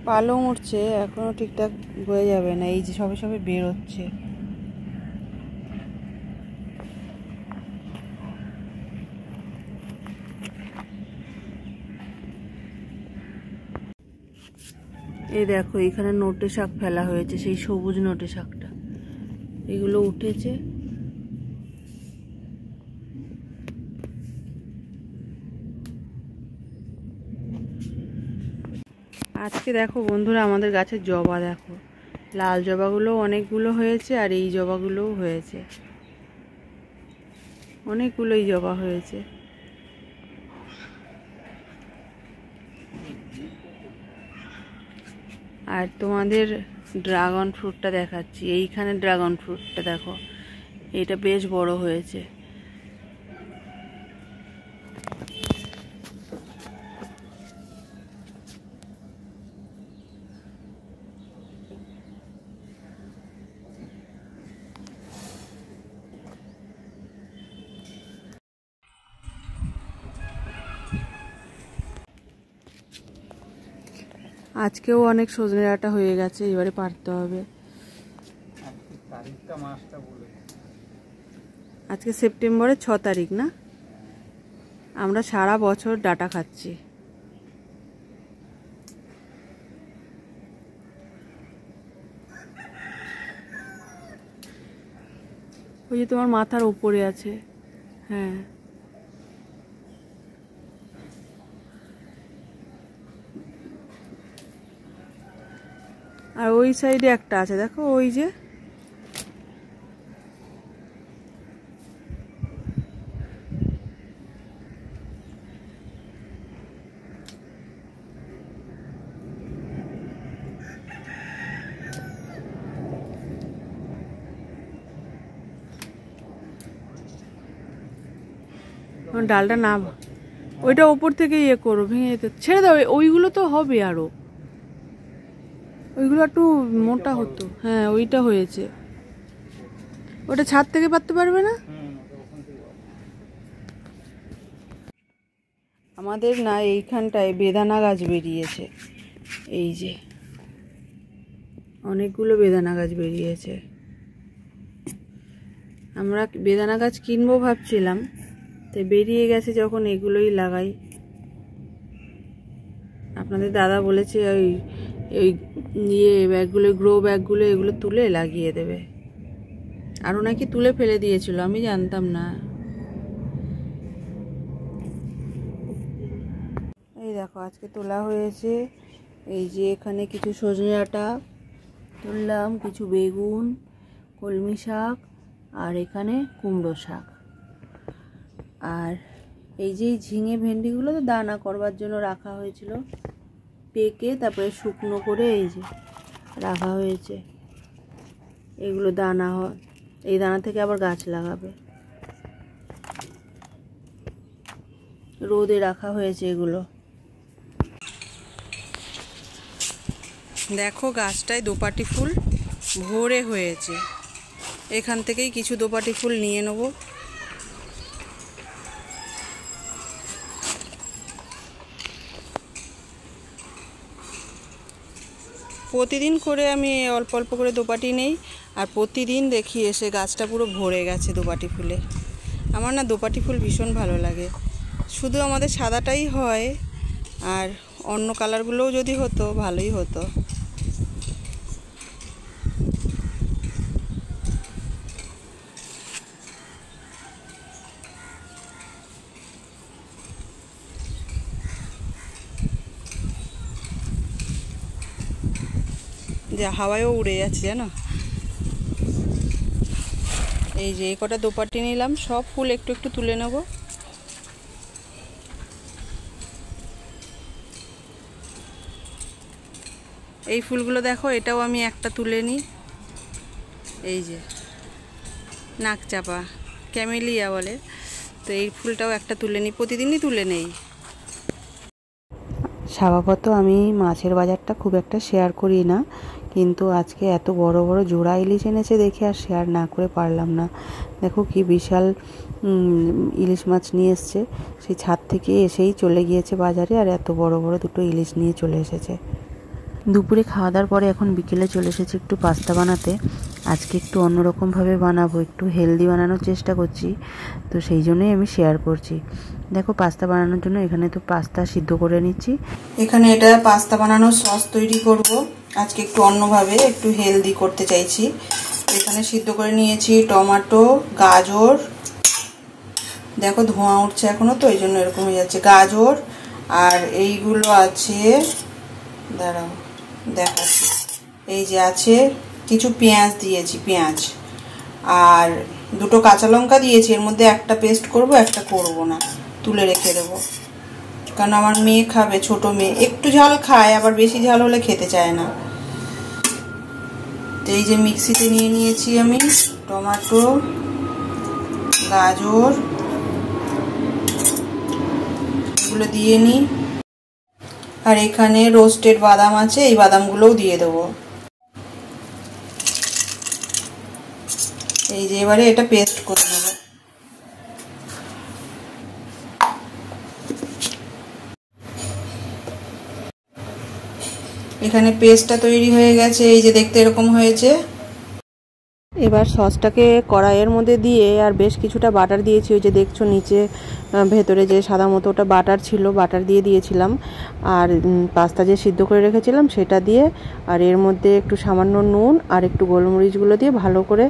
পালং উঠছে, এখনো ঠিকঠাক হয়ে যাবে না, এই যে সবে সবে বের হচ্ছে। এই দেখো এখানে নোটে শাক ফেলা হয়েছে, সেই সবুজ নোটে শাকটা, এগুলো উঠেছে। আজকে দেখো বন্ধুরা আমাদের গাছের জবা দেখো, লাল জবাগুলো অনেকগুলো হয়েছে, আর এই জবাগুলোও হয়েছে, অনেকগুলোই জবা হয়েছে। আর তোমাদের ড্রাগন ফ্রুটটা দেখাচ্ছি, এইখানে ড্রাগন ফ্রুটটা দেখো, এটা বেশ বড় হয়েছে। আজকেও অনেক সজনে ডাঁটা হয়ে গেছে, এবারে পারতে হবে। আজকে সেপ্টেম্বরের 6 তারিখ না? আমরা সারা বছর ডাঁটা খাচ্ছি। ওই যে তোমার মাথার উপরে আছে, হ্যাঁ। আর ওই সাইডে একটা আছে দেখো, ওই যে ডালটা না, ওইটা ওপর থেকে ইয়ে করো, ভেঙে ছেড়ে দাও, ওইগুলো তো হবে আরো, ওইগুলো একটু মোটা হতো। হ্যাঁ ওইটা হয়েছে, ওটা ছাদ থেকে পারতে পারবে না। আমাদের না এইখানটায় বেদানা গাছ বেরিয়েছে, এই যে অনেকগুলো বেদানা গাছ বেরিয়েছে। আমরা বেদানা গাছ কিনবো ভাবছিলাম, তো বেরিয়ে গেছে যখন এগুলোই লাগাই। আপনাদের দাদা বলেছে ওই ওই ইয়ে ব্যাগগুলো, গ্রো ব্যাগগুলো, এগুলো তুলে লাগিয়ে দেবে। আরও নাকি তুলে ফেলে দিয়েছিল, আমি জানতাম না। এই দেখো আজকে তোলা হয়েছে, এই যে এখানে কিছু সজনে ডাঁটা তুললাম, কিছু বেগুন, কলমি শাক, আর এখানে কুমড়ো শাক। আর এই যে ঝিঙে ভেন্ডিগুলো তো দানা করবার জন্য রাখা হয়েছিল, পেকে তারপরে শুকনো করে এই যে রাখা হয়েছে। এগুলো দানা হয়, এই দানা থেকে আবার গাছ লাগাবে। রোদে রাখা হয়েছে এগুলো। দেখো গাছটায় দোপাটি ফুল ভরে হয়েছে, এখান থেকেই কিছু দোপাটি ফুল নিয়ে নেব। প্রতিদিন করে আমি অল্প অল্প করে দোপাটি নেই, আর প্রতিদিন দেখি এসে গাছটা পুরো ভরে গেছে দোপাটি ফুলে। আমার না দোপাটি ফুল ভীষণ ভালো লাগে, শুধু আমাদের সাদাটাই হয়, আর অন্য কালারগুলোও যদি হতো ভালোই হতো। যে হাওয়ায়ও উড়ে যাচ্ছে জানো। এই যে এই কটা দোপাটি নিলাম, সব ফুল একটু একটু তুলে নেব। এই ফুলগুলো দেখো, এটাও আমি একটা তুলে নিই, এই যে নাকচাপা, ক্যামেলিয়া বলে, তো এই ফুলটাও একটা তুলে নিই, প্রতিদিনই তুলে নেই। স্বভাবত আমি মাছের বাজারটা খুব একটা শেয়ার করি না, কিন্তু আজকে এত বড় বড় জোড়া ইলিশ এনেছে দেখে আর শেয়ার না করে পারলাম না। দেখো কি বিশাল ইলিশ মাছ নিয়ে এসছে, সেই ছাদ থেকে এসেই চলে গিয়েছে বাজারে, আর এত বড় বড় দুটো ইলিশ নিয়ে চলে এসেছে। দুপুরে খাওয়া দাওয়ার পরে এখন বিকেলে চলে এসেছি একটু পাস্তা বানাতে। আজকে একটু অন্যরকমভাবে বানাবো, একটু হেলদি বানানোর চেষ্টা করছি, তো সেই জন্যই আমি শেয়ার করছি। দেখো পাস্তা বানানোর জন্য এখানে তো পাস্তা সিদ্ধ করে নিচ্ছি। এখানে এটা পাস্তা বানানোর সস তৈরি করব। আজকে একটু অন্যভাবে একটু হেলদি করতে চাইছি। এখানে সিদ্ধ করে নিয়েছি টমেটো, গাজর, দেখো ধোঁয়া উঠছে এখনো, তো এই জন্য এরকম হয়ে যাচ্ছে, গাজর, আর এইগুলো আছে, দাঁড়াও দেখাচ্ছি, এই যে আছে কিছু পেঁয়াজ দিয়েছি, পেঁয়াজ, আর দুটো কাঁচা লঙ্কা দিয়েছি। এর মধ্যে একটা পেস্ট করব, একটা করব না, তুলে রেখে দেবো, কারণ আমার মেয়ে খাবে, ছোট মেয়ে, একটু ঝাল খায়, আবার বেশি ঝাল হলে খেতে চায় না। তো এই যে মিক্সিতে নিয়ে নিয়েছি আমি টমেটো, গাজর, এগুলো দিয়ে নিই, আর এখানে রোস্টেড বাদাম আছে, এই বাদামগুলোও দিয়ে দেবো। এই যে এবারে এটা পেস্ট করে নেব। এখানে পেস্টটা তৈরি হয়ে গেছে, এই যে দেখতে এরকম হয়েছে। এবার সসটাকে কড়াইয়ের মধ্যে দিয়ে আর বেশ কিছুটা বাটার দিয়েছি, ওই যে দেখছো নিচে ভেতরে যে সাদা মতো ওটা বাটার ছিল, বাটার দিয়ে দিয়েছিলাম, আর পাস্তা যে সিদ্ধ করে রেখেছিলাম সেটা দিয়ে, আর এর মধ্যে একটু সামান্য নুন আর একটু গোলমরিচগুলো দিয়ে ভালো করে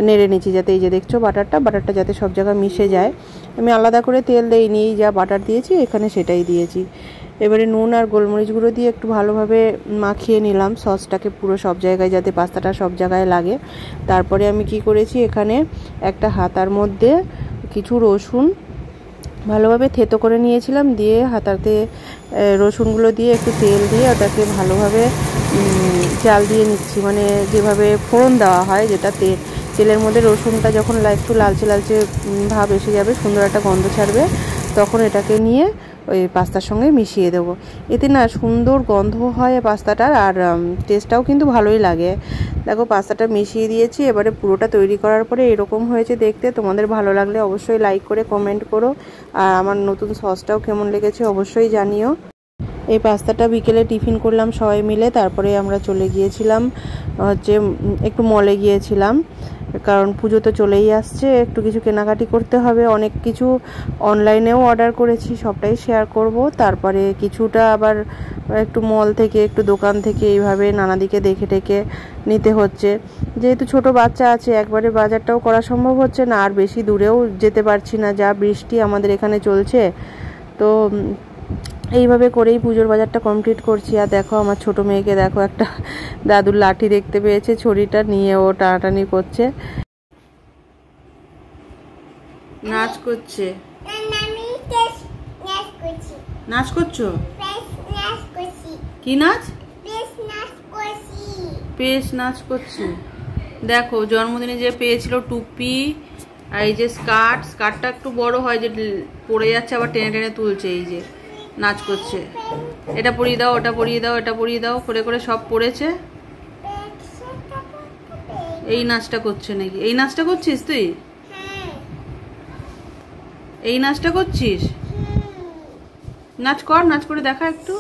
নেড়ে নিচ্ছি, যাতে এই যে দেখছো বাটারটা যাতে সব জায়গায় মিশে যায়। আমি আলাদা করে তেল দেইনি, যা বাটার দিয়েছি এখানে সেটাই দিয়েছি। এবারে নুন আর গোলমরিচ গুঁড়ো দিয়ে একটু ভালোভাবে মাখিয়ে নিলাম সসটাকে পুরো সব জায়গায়, যাতে পাস্তাটা সব জায়গায় লাগে। তারপরে আমি কি করেছি, এখানে একটা হাতার মধ্যে কিছু রসুন ভালোভাবে থেতো করে নিয়েছিলাম, দিয়ে হাতাতে রসুনগুলো দিয়ে একটু তেল দিয়ে ওটাকে ভালোভাবে জাল দিয়ে নিচ্ছি, মানে যেভাবে ফোড়ন দেওয়া হয়, যেটা তেলের মধ্যে রসুনটা যখন একটু লালচে লালচে ভাব এসে যাবে, সুন্দর একটা গন্ধ ছাড়বে, তখন এটাকে নিয়ে ওই পাস্তার সঙ্গে মিশিয়ে দেবো। এতে না সুন্দর গন্ধ হয় পাস্তাটার, আর টেস্টটাও কিন্তু ভালোই লাগে। দেখো পাস্তাটা মিশিয়ে দিয়েছি, এবারে পুরোটা তৈরি করার পরে এরকম হয়েছে দেখতে। তোমাদের ভালো লাগলে অবশ্যই লাইক করে কমেন্ট করো, আর আমার নতুন সসটাও কেমন লেগেছে অবশ্যই জানিও। এই পাস্তাটা বিকেলে টিফিন করলাম সবাই মিলে, তারপরে আমরা চলে গিয়েছিলাম হচ্ছে একটু মলে গিয়েছিলাম, কারণ পুজো তো চলেই আসছে, একটু কিছু কেনাকাটি করতে হবে। অনেক কিছু অনলাইনেও অর্ডার করেছি, সবটাই শেয়ার করব। তারপরে কিছুটা আবার একটু মল থেকে, একটু দোকান থেকে, এইভাবে নানা দিকে দেখে টেকে নিতে হচ্ছে, যেহেতু ছোট বাচ্চা আছে, একবারে বাজারটাও করা সম্ভব হচ্ছে না, আর বেশি দূরেও যেতে পারছি না, যা বৃষ্টি আমাদের এখানে চলছে। তো এইভাবে করেই পুজোর বাজারটা কমপ্লিট করছি। আর দেখো আমার ছোট মেয়েকে দেখো, একটা দাদুর লাঠি দেখতে পেয়েছে, ছড়িটা নিয়ে ও টানাটানি করছে, নাচ করছে। নাচ করছো? কি নাচ? পেশ নাচ করছে। দেখো জন্মদিনে যে পেয়েছিল টুপি, আর এই যে স্কার্টটা একটু বড় হয়, যে পরে যাচ্ছে আবার টেনে টেনে তুলছে, এই যে নাচ করছে, এটা পরিয়ে দাও, ওটা পরিয়ে দাও, এটা পরিয়ে দাও করে করে সব পড়েছে। এই নাচটা করছে নাকি? এই নাচটা করছিস তুই? এই নাচটা করছিস? নাচ কর, নাচ করে দেখা একটু।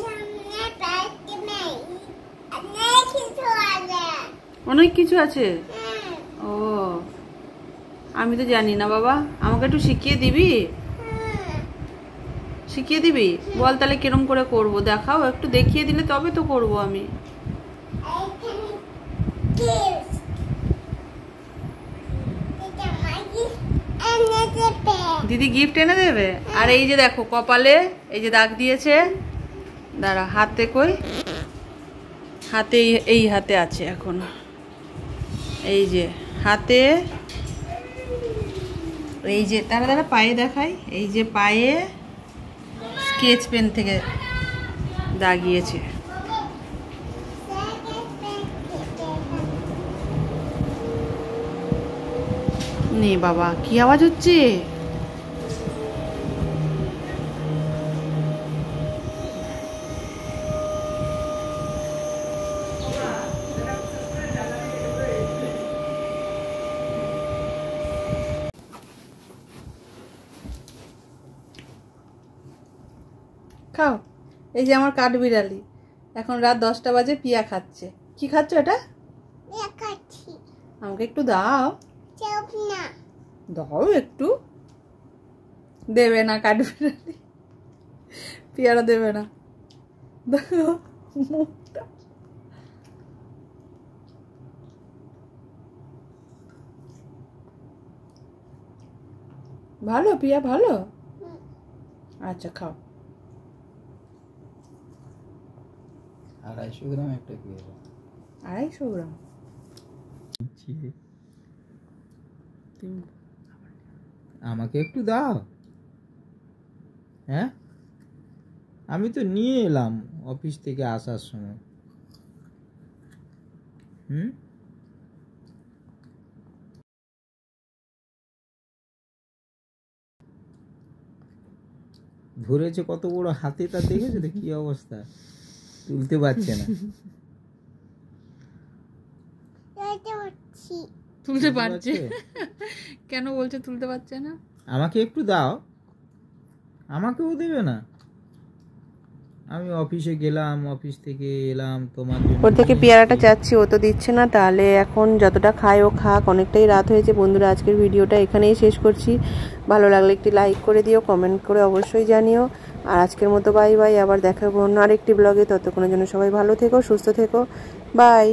অনেক কিছু আছে। ও আমি তো জানি না বাবা, আমাকে একটু শিখিয়ে দিবি? শিখিয়ে দিবি? বল তাহলে কিরম করে করব, দেখাও একটু, দেখিয়ে দিলে তবে তো করব আমি। দিদি গিফট এনে দেবে। আর এই যে দেখো কপালে এই যে দাগ দিয়েছে, দাঁড়া, হাতে কই, হাতে, এই হাতে আছে এখন, এই যে হাতে, এই যে দাঁড়া পায়ে দেখাই, এই যে পায়ে স্কেচ পেন থেকে দাগিয়েছে। নে বাবা, কি আওয়াজ হচ্ছে? খাও। এই যে আমার কাঠবিড়ালি, এখন রাত 10টা বাজে, পিয়া খাচ্ছে। কি খাচ্ছ এটা? আমাকে একটু দাও। দাও একটু। দেবে না, কাটবে। পিয়ারা দেবে না। দেখো মুখটা। ভালো পিয়া, ভালো। আচ্ছা খাও। 250 গ্রাম একটা পেয়ারা। 250 গ্রাম? আমাকে একটু দাও। হ্যাঁ, আমি তো নিয়ে এলাম অফিস থেকে আসার সময়। ধরেছে কত বড় হাতে, তা দেখেছো তো কি অবস্থা, তুলতে পারছে না। তুলতে পারছে? কেন বলছে তুলতে পারছে না? আমাকে একটু দাও। আমাকেও দেবে না? আমি অফিসে গেলাম, অফিস থেকে এলাম, তোমার জন্য ওর থেকে পেয়ারাটা চাচ্ছি, ও তো দিচ্ছে না। তাহলে এখন যতটা খায় ও খাক, অনেকটাই রাত হয়েছে। বন্ধুরা, আজকের ভিডিওটা এখানেই শেষ করছি। ভালো লাগলে একটি লাইক করে দিও, কমেন্ট করে অবশ্যই জানিও। আর আজকের মতো বাই বাই। আবার দেখা হবে অন্য আরেকটি ব্লগে। ততক্ষণের জন্য সবাই ভালো থেকো, সুস্থ থেকো। বাই।